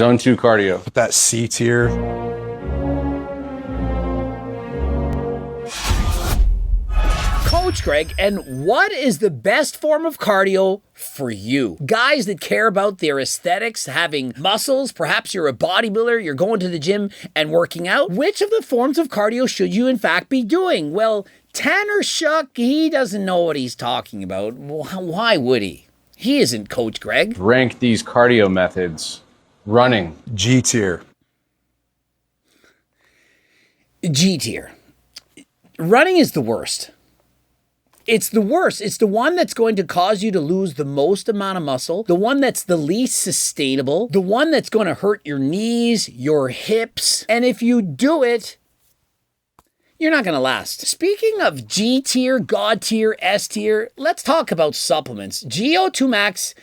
Zone 2 cardio. Put that C tier. Coach Greg, and what is the best form of cardio for you? Guys that care about their aesthetics, having muscles, perhaps you're a bodybuilder, you're going to the gym and working out. Which of the forms of cardio should you in fact be doing? Well, Tanner Shuck, he doesn't know what he's talking about. Why would he? He isn't Coach Greg. Rank these cardio methods. Running. G tier. G tier. Running is the worst. It's the worst. It's the one that's going to cause you to lose the most amount of muscle, the one that's the least sustainable, the one that's going to hurt your knees, your hips. And if you do it, you're not going to last. Speaking of G tier, God tier, S tier, let's talk about supplements. GO2 Max,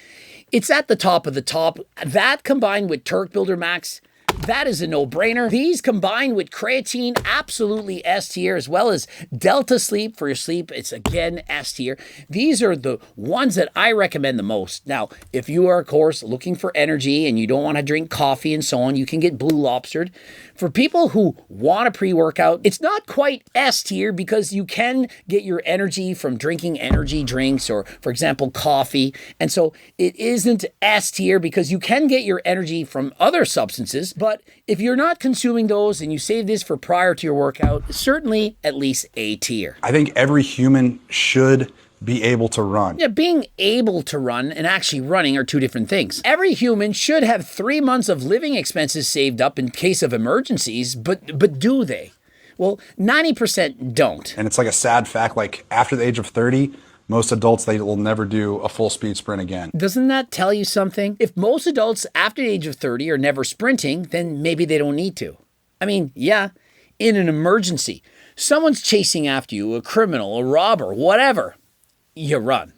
it's at the top of the top. That combined with Turk Builder Max, that is a no-brainer. These combined with creatine, absolutely S tier, as well as Delta Sleep for your sleep. It's again S tier. These are the ones that I recommend the most. Now, if you are, of course, looking for energy and you don't want to drink coffee and so on, you can get Blue Lobstered. For people who want a pre-workout, it's not quite S tier because you can get your energy from drinking energy drinks or, for example, coffee. And so it isn't S tier because you can get your energy from other substances. But if you're not consuming those and you save this for prior to your workout, certainly at least A tier. I think every human should be able to run. Yeah, being able to run and actually running are two different things. Every human should have 3 months of living expenses saved up in case of emergencies, but do they? Well, 90% don't. And it's like a sad fact, like after the age of 30, most adults, they will never do a full speed sprint again. Doesn't that tell you something? If most adults after the age of 30 are never sprinting, then maybe they don't need to. I mean, yeah, in an emergency, someone's chasing after you, a criminal, a robber, whatever, you run.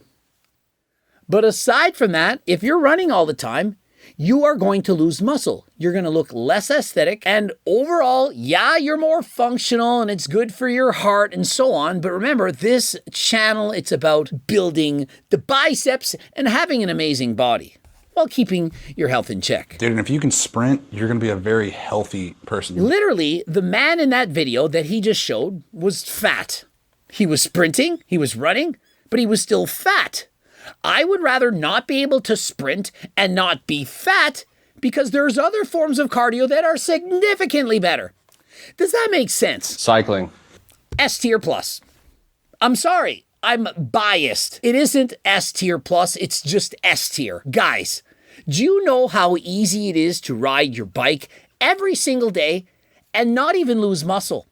But aside from that, if you're running all the time, you are going to lose muscle. You're going to look less aesthetic. And overall, yeah, you're more functional and it's good for your heart and so on. But remember, this channel, it's about building the biceps and having an amazing body while keeping your health in check. Dude, and if you can sprint, you're going to be a very healthy person. Literally, the man in that video that he just showed was fat. He was sprinting, he was running, but he was still fat. I would rather not be able to sprint and not be fat because there's other forms of cardio that are significantly better. Does that make sense? Cycling. S tier plus. I'm sorry, I'm biased. It isn't S tier plus, it's just S tier. Guys, do you know how easy it is to ride your bike every single day and not even lose muscle?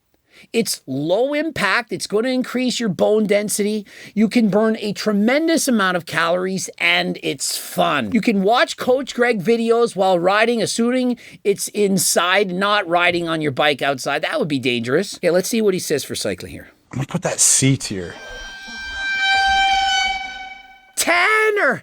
It's low impact. It's going to increase your bone density. You can burn a tremendous amount of calories and it's fun. You can watch Coach Greg videos while riding, assuming it's inside, not riding on your bike outside. That would be dangerous. Okay, let's see what he says for cycling here. I'm going to put that C tier. Tanner!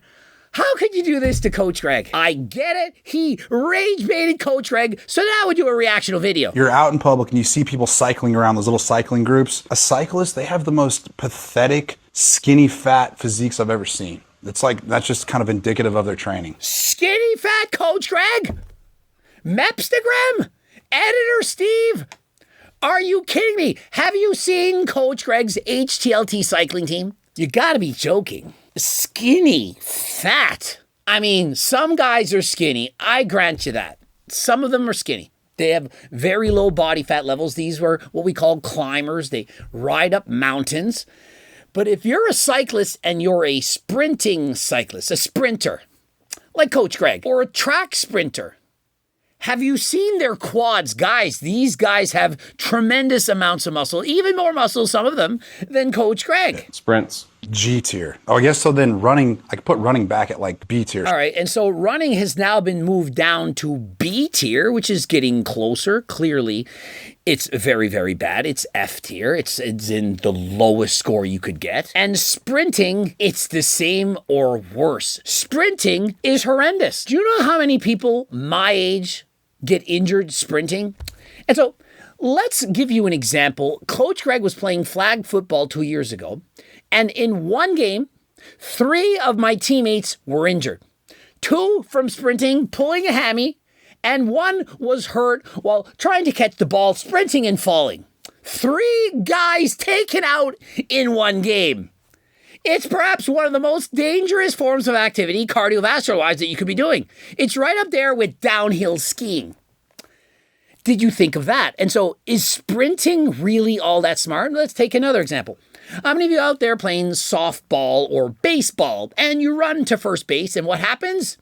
How could you do this to Coach Greg? I get it. He rage-baited Coach Greg, so now we do a reactional video. You're out in public and you see people cycling around those little cycling groups. A cyclist, they have the most pathetic, skinny, fat physiques I've ever seen. It's like, that's just kind of indicative of their training. Skinny fat Coach Greg? Mepstagram? Editor Steve? Are you kidding me? Have you seen Coach Greg's HTLT cycling team? You gotta be joking. Skinny, fat. I mean, some guys are skinny. I grant you that. Some of them are skinny. They have very low body fat levels. These were what we call climbers. They ride up mountains. But if you're a cyclist and you're a sprinting cyclist, a sprinter, like Coach Greg, or a track sprinter, have you seen their quads? Guys, these guys have tremendous amounts of muscle, even more muscle, some of them, than Coach Greg. Sprints. G tier. Oh, I guess so then running, I could put running back at like B tier. All right, and so running has now been moved down to B tier, which is getting closer. Clearly, it's very, very bad. It's F tier. It's in the lowest score you could get. And sprinting, it's the same or worse. Sprinting is horrendous. Do you know how many people my age get injured sprinting? And so let's give you an example. Coach Greg was playing flag football 2 years ago, and in one game, 3 of my teammates were injured. 2 from sprinting, pulling a hammy, and one was hurt while trying to catch the ball, sprinting and falling. 3 guys taken out in one game. It's perhaps one of the most dangerous forms of activity, cardiovascular-wise, that you could be doing. It's right up there with downhill skiing. Did you think of that? And so, is sprinting really all that smart? Let's take another example. How many of you out there playing softball or baseball, and you run to first base, and what happens?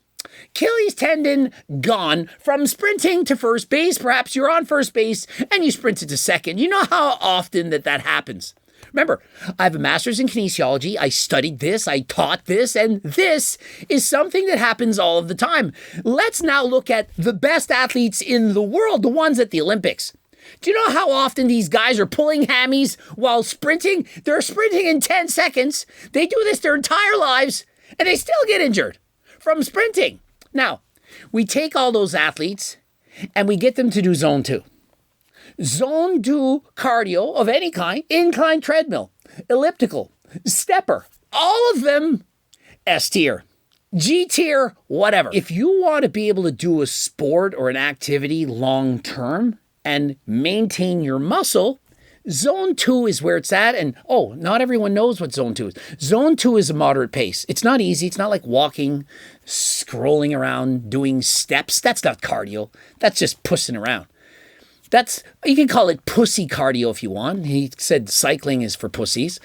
Achilles tendon gone from sprinting to first base. Perhaps you're on first base and you sprinted to second. You know how often that happens. Remember, I have a master's in kinesiology. I studied this, I taught this, and this is something that happens all of the time. Let's now look at the best athletes in the world, the ones at the Olympics. Do you know how often these guys are pulling hammies while sprinting? They're sprinting in 10 seconds. They do this their entire lives, and they still get injured from sprinting. Now, we take all those athletes and we get them to do zone 2. Zone 2 cardio of any kind, incline treadmill, elliptical, stepper, all of them S tier, G tier, whatever. If you want to be able to do a sport or an activity long term and maintain your muscle, Zone 2 is where it's at, and not everyone knows what Zone 2 is. Zone 2 is a moderate pace. It's not easy. It's not like walking, scrolling around, doing steps. That's not cardio. That's just pussing around. You can call it pussy cardio if you want. He said cycling is for pussies.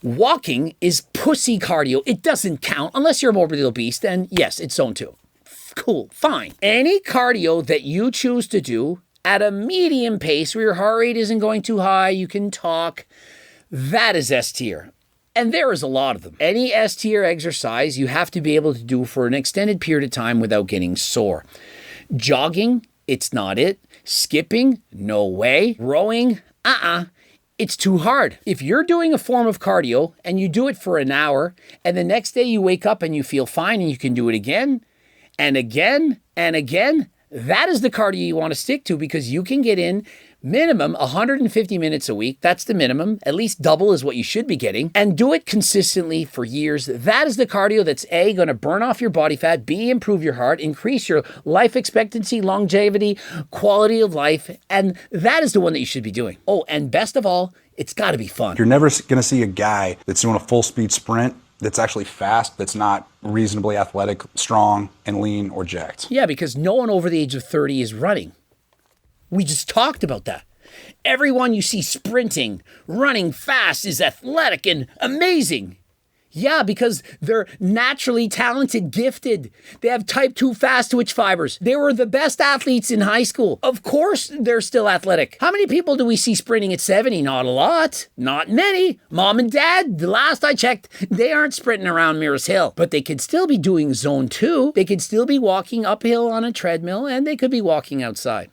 Walking is pussy cardio. It doesn't count unless you're morbidly obese, then yes, it's Zone 2. Cool, fine. Any cardio that you choose to do at a medium pace where your heart rate isn't going too high, you can talk, that is S tier. And there is a lot of them. Any S tier exercise you have to be able to do for an extended period of time without getting sore. Jogging, it's not it. Skipping, no way. Rowing, it's too hard. If you're doing a form of cardio and you do it for an hour and the next day you wake up and you feel fine and you can do it again and again and again, that is the cardio you want to stick to because you can get in minimum 150 minutes a week. That's the minimum. At least double is what you should be getting. And do it consistently for years. That is the cardio that's A, going to burn off your body fat, B, improve your heart, increase your life expectancy, longevity, quality of life. And that is the one that you should be doing. Oh, and best of all, it's got to be fun. You're never going to see a guy that's doing a full speed sprint that's actually fast, that's not reasonably athletic, strong, and lean or jacked. Yeah, because no one over the age of 30 is running. We just talked about that. Everyone you see sprinting, running fast is athletic and amazing. Yeah, because they're naturally talented, gifted. They have type 2 fast twitch fibers. They were the best athletes in high school. Of course, they're still athletic. How many people do we see sprinting at 70? Not a lot. Not many. Mom and dad, the last I checked, they aren't sprinting around Mirrors Hill. But they could still be doing Zone 2. They could still be walking uphill on a treadmill, and they could be walking outside.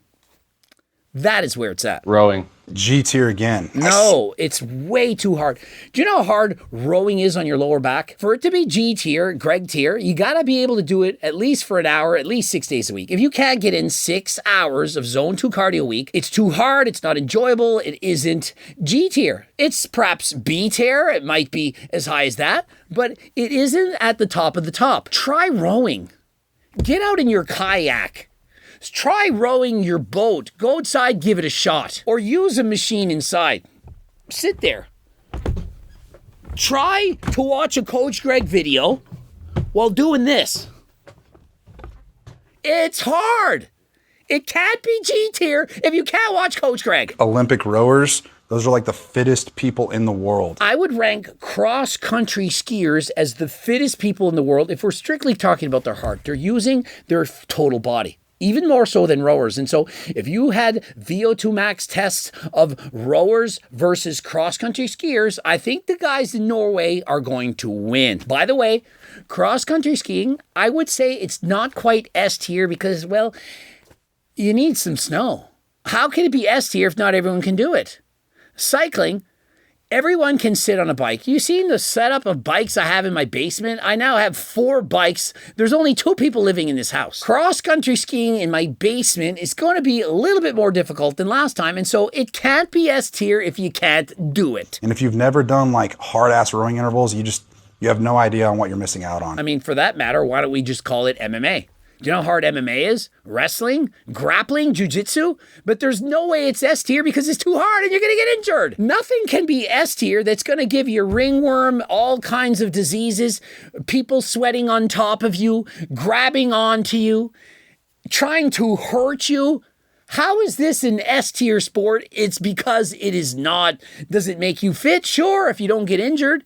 That is where it's at. Rowing. G tier again. No, it's way too hard. Do you know how hard rowing is on your lower back? For it to be G tier, Greg tier, you got to be able to do it at least for an hour, at least 6 days a week. If you can't get in 6 hours of Zone 2 cardio a week, it's too hard, it's not enjoyable, it isn't G tier. It's perhaps B tier, it might be as high as that, but it isn't at the top of the top. Try rowing. Get out in your kayak. Try rowing your boat. Go outside, give it a shot. Or use a machine inside. Sit there. Try to watch a Coach Greg video while doing this. It's hard. It can't be G tier if you can't watch Coach Greg. Olympic rowers, those are like the fittest people in the world. I would rank cross-country skiers as the fittest people in the world if we're strictly talking about their heart. They're using their total body. Even more so than rowers. And so if you had VO2 max tests of rowers versus cross-country skiers, I think the guys in Norway are going to win. By the way, cross-country skiing, I would say it's not quite S tier because, well, you need some snow. How can it be S tier if not everyone can do it? Cycling, everyone can sit on a bike. You seen the setup of bikes I have in my basement? I now have 4 bikes. There's only 2 people living in this house. Cross-country skiing in my basement is going to be a little bit more difficult than last time, and so it can't be S tier if you can't do it. And if you've never done like hard-ass rowing intervals, you have no idea on what you're missing out on. I mean, for that matter, why don't we just call it MMA? Do you know how hard MMA is? Wrestling, grappling, jiu-jitsu? But there's no way it's S tier because it's too hard and you're going to get injured. Nothing can be S tier that's going to give you ringworm, all kinds of diseases, people sweating on top of you, grabbing onto you, trying to hurt you. How is this an S tier sport? It's because it is not. Does it make you fit? Sure, if you don't get injured,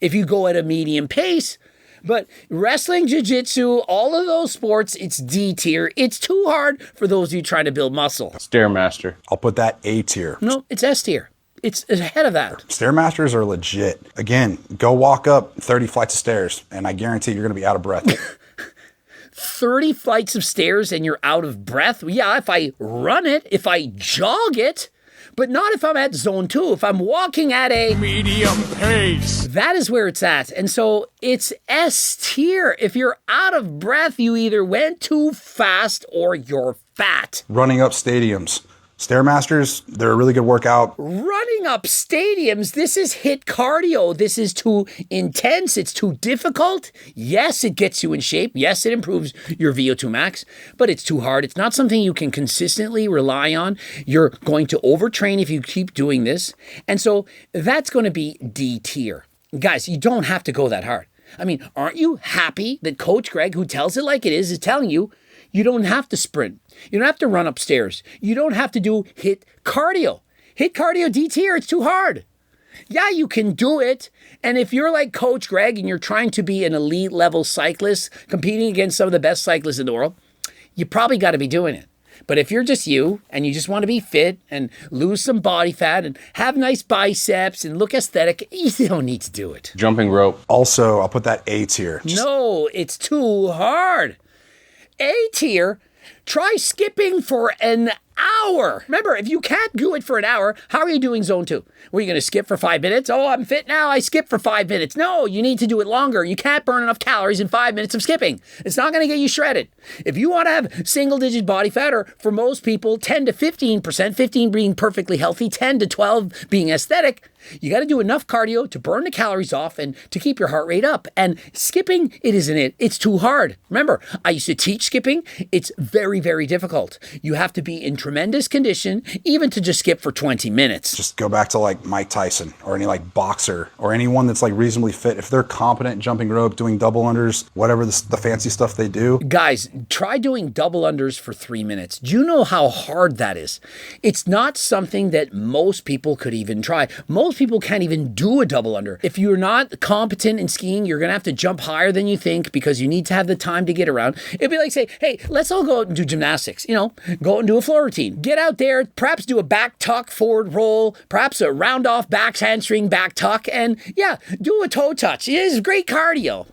if you go at a medium pace. But wrestling, jiu-jitsu, all of those sports, it's D tier. It's too hard for those of you trying to build muscle. Stairmaster. I'll put that A tier. No, it's S tier. It's ahead of that. Stairmasters are legit. Again, go walk up 30 flights of stairs, and I guarantee you're going to be out of breath. 30 flights of stairs and you're out of breath? Yeah, if I run it, if I jog it, but not if I'm at zone 2. If I'm walking at a medium pace. That is where it's at. And so it's S tier. If you're out of breath, you either went too fast or you're fat. Running up stadiums. Stairmasters, they're a really good workout. Running up stadiums, this is HIIT cardio. This is too intense. It's too difficult. Yes, it gets you in shape. Yes, it improves your VO2 max, but it's too hard. It's not something you can consistently rely on. You're going to overtrain if you keep doing this. And so that's going to be D tier. Guys, you don't have to go that hard. I mean, aren't you happy that Coach Greg, who tells it like it is telling you, you don't have to sprint. You don't have to run upstairs. You don't have to do HIIT cardio. HIIT cardio D tier, it's too hard. Yeah, you can do it. And if you're like Coach Greg and you're trying to be an elite level cyclist, competing against some of the best cyclists in the world, you probably got to be doing it. But if you're just you and you just want to be fit and lose some body fat and have nice biceps and look aesthetic, you don't need to do it. Jumping rope. Also, I'll put that A tier. No, it's too hard. A tier, try skipping for an hour. Remember, if you can't do it for an hour, how are you doing zone 2? Were you going to skip for 5 minutes? Oh, I'm fit now. I skip for 5 minutes. No, you need to do it longer. You can't burn enough calories in 5 minutes of skipping. It's not going to get you shredded. If you want to have single-digit body fat, or for most people, 10 to 15%, 15 being perfectly healthy, 10 to 12 being aesthetic, you got to do enough cardio to burn the calories off and to keep your heart rate up. And skipping, it isn't it. It's too hard. Remember, I used to teach skipping. It's very, very difficult. You have to be in tremendous condition, even to just skip for 20 minutes. Just go back to like Mike Tyson or any like boxer or anyone that's like reasonably fit. If they're competent jumping rope, doing double unders, whatever the fancy stuff they do. Guys, try doing double unders for 3 minutes. Do you know how hard that is? It's not something that most people could even try. Most people can't even do a double under. If you're not competent in skiing, you're going to have to jump higher than you think because you need to have the time to get around. It'd be like, say, hey, let's all go out and do gymnastics. You know, go out and do a floor routine. Get out there, perhaps do a back tuck, forward roll, perhaps a round off back handstring, back tuck, and yeah, do a toe touch. It is great cardio.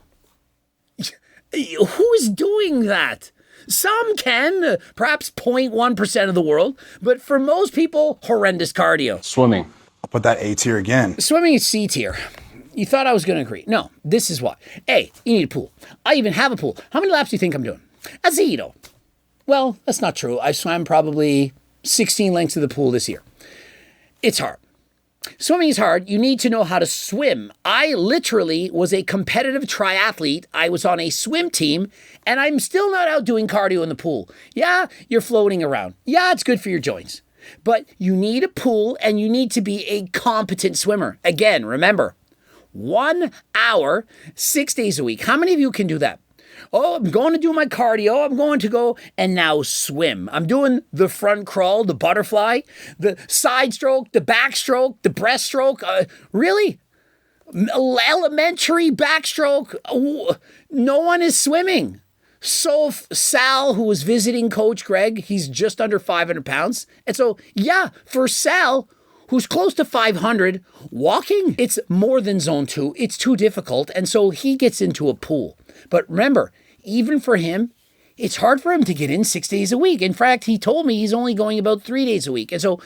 Who is doing that? Some can, perhaps 0.1% of the world, but for most people, horrendous cardio. Swimming. I'll put that A tier again. Swimming is C tier. You thought I was going to agree. No, this is why. A, you need a pool. I even have a pool. How many laps do you think I'm doing? A zero. Well, that's not true. I swam probably 16 lengths of the pool this year. It's hard. Swimming is hard. You need to know how to swim. I literally was a competitive triathlete. I was on a swim team, and I'm still not out doing cardio in the pool. Yeah, you're floating around. Yeah, it's good for your joints. But you need a pool, and you need to be a competent swimmer. Again, remember, 1 hour, 6 days a week. How many of you can do that? Oh, I'm going to do my cardio. I'm going to go and now swim. I'm doing the front crawl, the butterfly, the side stroke, the backstroke, the breaststroke. Really? Elementary backstroke. No one is swimming. So Sal, who was visiting Coach Greg, he's just under 500 pounds. And so, yeah, for Sal, who's close to 500, walking, it's more than zone 2. It's too difficult. And so he gets into a pool. But remember, even for him, it's hard for him to get in 6 days a week. In fact, he told me he's only going about 3 days a week. And so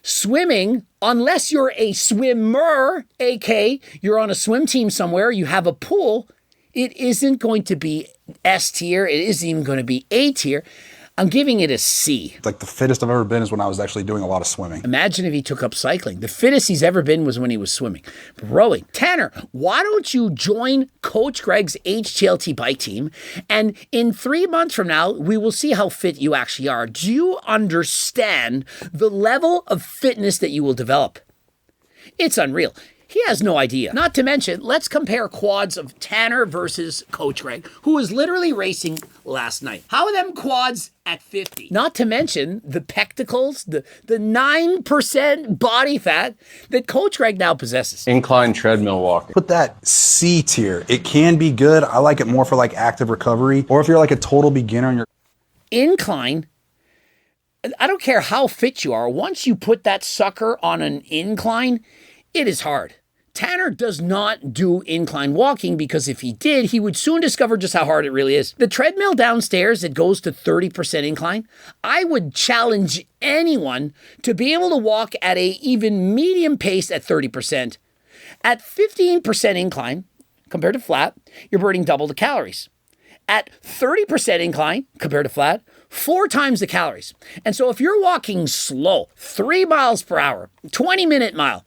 swimming, unless you're a swimmer, aka you're on a swim team somewhere, you have a pool, it isn't going to be S tier. It isn't even going to be A tier. I'm giving it a C. Like the fittest I've ever been is when I was actually doing a lot of swimming. Imagine if he took up cycling. The fittest he's ever been was when he was swimming. Rowing. Tanner, why don't you join Coach Greg's HTLT bike team? And in 3 months from now, we will see how fit you actually are. Do you understand the level of fitness that you will develop? It's unreal. He has no idea. Not to mention, let's compare quads of Tanner versus Coach Greg, who was literally racing last night. How are them quads at 50? Not to mention the pectacles, the 9% body fat that Coach Greg now possesses. Incline treadmill walking. Put that C tier. It can be good. I like it more for like active recovery, or if you're like a total beginner and you're Incline, I don't care how fit you are, once you put that sucker on an incline, it is hard. Tanner does not do incline walking because if he did, he would soon discover just how hard it really is. The treadmill downstairs that goes to 30% incline, I would challenge anyone to be able to walk at a even medium pace at 30%. At 15% incline, compared to flat, you're burning double the calories. At 30% incline, compared to flat, 4 times the calories. And so if you're walking slow, 3 miles per hour, 20-minute mile,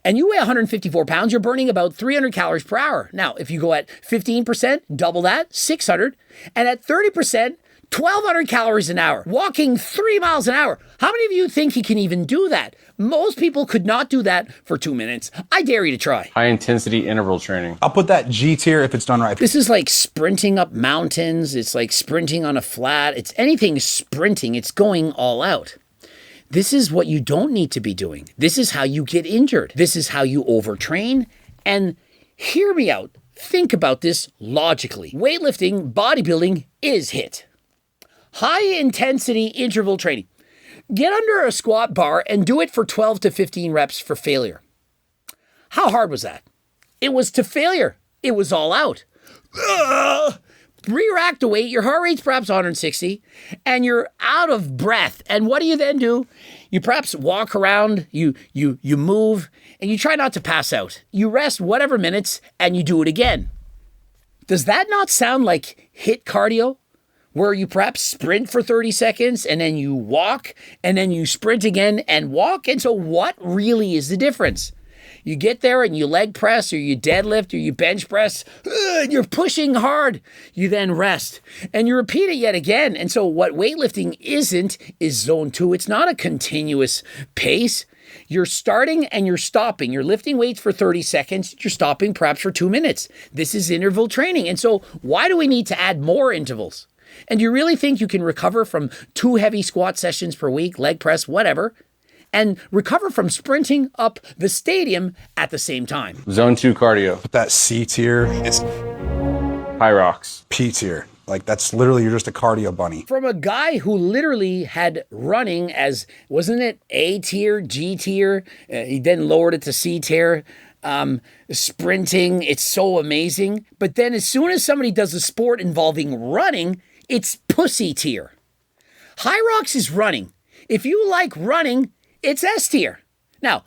and you weigh 154 pounds, you're burning about 300 calories per hour. Now, if you go at 15%, double that, 600. And at 30%, 1,200 calories an hour. Walking 3 miles an hour. How many of you think he can even do that? Most people could not do that for 2 minutes. I dare you to try. High intensity interval training. I'll put that G tier if it's done right. This is like sprinting up mountains. It's like sprinting on a flat. It's anything sprinting. It's going all out. This is what you don't need to be doing. This is how you get injured. This is how you overtrain. And hear me out. Think about this logically. Weightlifting, bodybuilding is HIIT. High intensity interval training. Get under a squat bar and do it for 12 to 15 reps for failure. How hard was that? It was to failure. It was all out. Re-rack the weight, your heart rate's perhaps 160, and you're out of breath. And what do you then do? You perhaps walk around, you move, and you try not to pass out. You rest whatever minutes, and you do it again. Does that not sound like HIIT cardio? Where you perhaps sprint for 30 seconds, and then you walk, and then you sprint again and walk? And so what really is the difference? You get there and you leg press or you deadlift or you bench press, and you're pushing hard. You then rest and you repeat it yet again. And so what weightlifting isn't is zone 2. It's not a continuous pace. You're starting and you're stopping. You're lifting weights for 30 seconds. You're stopping perhaps for 2 minutes. This is interval training. And so why do we need to add more intervals? And do you really think you can recover from 2 heavy squat sessions per week, leg press, whatever, and recover from sprinting up the stadium at the same time? Zone 2 cardio. Put that C tier. It's High rocks. P tier. Like that's literally, you're just a cardio bunny. From a guy who literally had running as, wasn't it A tier, G tier? He then lowered it to C tier. Sprinting, it's so amazing. But then as soon as somebody does a sport involving running, it's pussy tier. High rocks is running. If you like running, it's S tier. Now,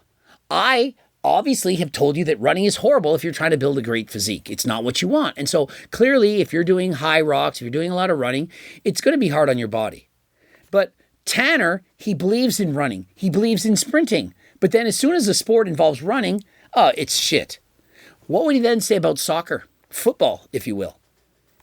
I obviously have told you that running is horrible if you're trying to build a great physique. It's not what you want. And so clearly, if you're doing high rocks, if you're doing a lot of running, it's going to be hard on your body. But Tanner, he believes in running. He believes in sprinting. But then as soon as the sport involves running, it's shit. What would he then say about soccer? Football, if you will.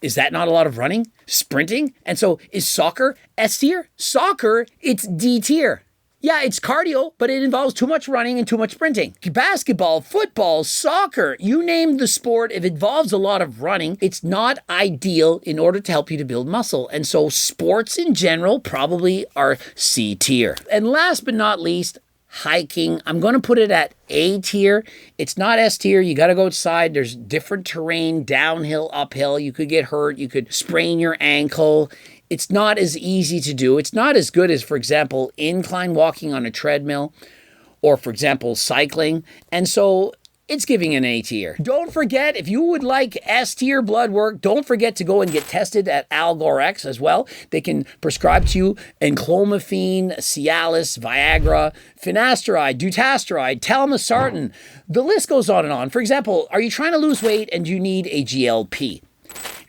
Is that not a lot of running? Sprinting? And so is soccer S tier? Soccer, it's D tier. Yeah, it's cardio, but it involves too much running and too much sprinting. Basketball, football, soccer, you name the sport, if it involves a lot of running, it's not ideal in order to help you to build muscle. And so sports in general probably are C tier. And last but not least, hiking. I'm going to put it at A tier. It's not S tier. You got to go outside. There's different terrain, downhill, uphill. You could get hurt. You could sprain your ankle. It's not as easy to do. It's not as good as, for example, incline walking on a treadmill or, for example, cycling. And so it's giving an A tier. Don't forget, if you would like S tier blood work, don't forget to go and get tested at AlgorX as well. They can prescribe to you enclomiphene, Cialis, Viagra, finasteride, dutasteride, telmisartan. The list goes on and on. For example, are you trying to lose weight and you need a GLP?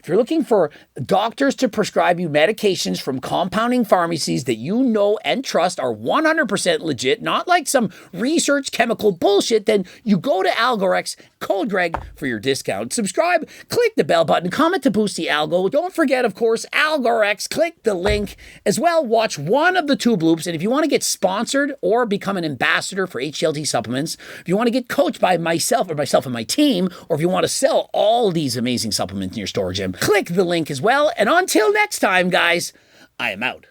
If you're looking for doctors to prescribe you medications from compounding pharmacies that you know and trust are 100% legit, not like some research chemical bullshit, then you go to Algorex, code Greg for your discount. Subscribe, click the bell button, comment to boost the algo. Don't forget, of course, Algorex, click the link. As well, watch one of the tube loops, and if you want to get sponsored or become an ambassador for HLT supplements, if you want to get coached by myself and my team, or if you want to sell all these amazing supplements in your store, Jim, click the link as well. And until next time, guys, I am out.